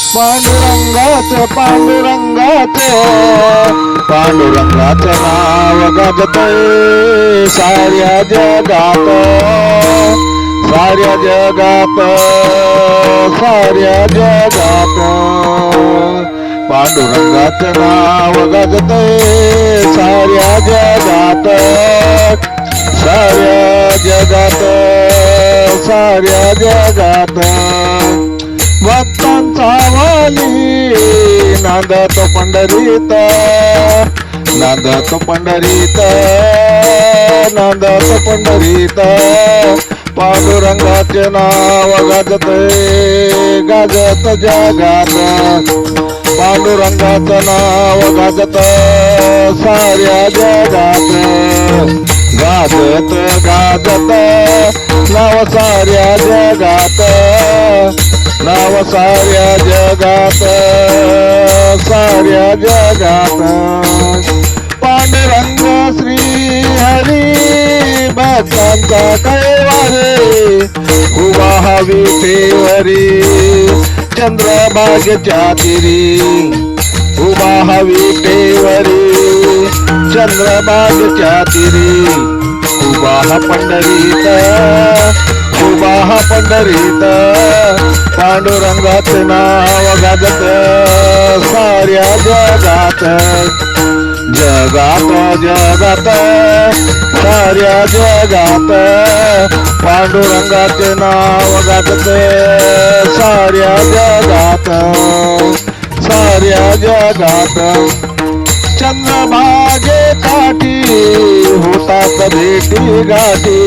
पांडुरंगाचं पांडुरंगाचं नाव गाजतंय साऱ्या जगात, साऱ्या जगात, साऱ्या जगात. पांडुरंगाचं नाव गाजतंय साऱ्या जगात, साऱ्या जगात, साऱ्या जगात. भक्तांचा वाली नांदतो पंढरीत, नांदतो पंढरीत, नांदतो पंढरीत. पांडुरंगाचे नाव गाजतंय गाजत जगात, पांडुरंगाचं नाव गाजत साऱ्या जगात. गाजत गाजत नाव साऱ्या जगात, नाव साऱ्या जगात, साऱ्या जगात. पांडुरंग श्री हरी भक्तांचा कैवारी, उभा हवी फेवरी चंद्रभागेच्या तिरी, उभा हवी फेवरी चंद्रभागेच्या तिरी. उभा पंढरीत, उभा पंढरीत. पांडुरंगाचे नाव गाजत साऱ्या जगात, जगात, जगात, साऱ्या जगात. पांडुरंगाचे नाव गाजत साऱ्या जगात, साऱ्या जगात. चंद्रभागे काठी होतात भेटी गाठी,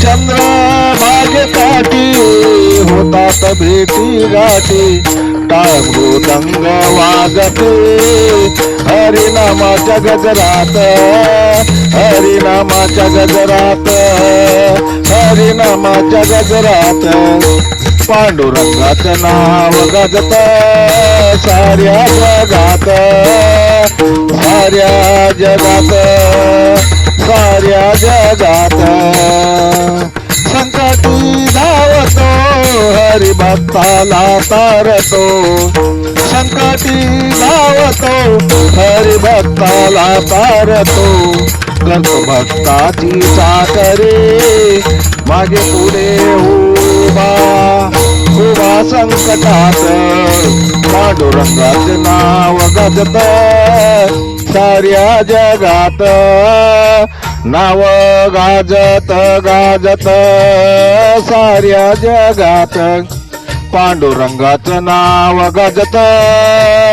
चंद्रभागे काठी होतात भेटी गाठी. टाळ मृदंग वाजते हरिनामाच्या गजरात, हरिनामाच्या गजरात, हरिनामाच्या गजरात. पांडुरंगाचं नाव गाजत साऱ्या जगात, साऱ्या जगात, साऱ्या जगात. संकटी धावतो हरिभक्ताला तारतो, संकटी धावतो हरिभक्ताला तारतो. करतो भक्ताची चाकरी मागे पुढे उभा, उभा संकटात. पांडुरंगाचे नाव गाजत साऱ्या जगात, नाव गाजत गाजत साऱ्या जगात. पांडुरंगाचं नाव गाजत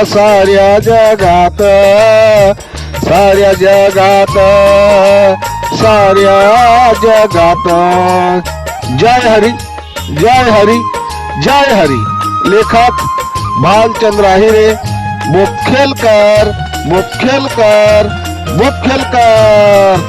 साऱ्या जगात, साऱ्या जगात, साऱ्या जगात. जय हरी, जय हरी, जय हरी. लेखक भालचंद्र आहिरे, मुखेलकर, मुखेलकर, मुखेलकर.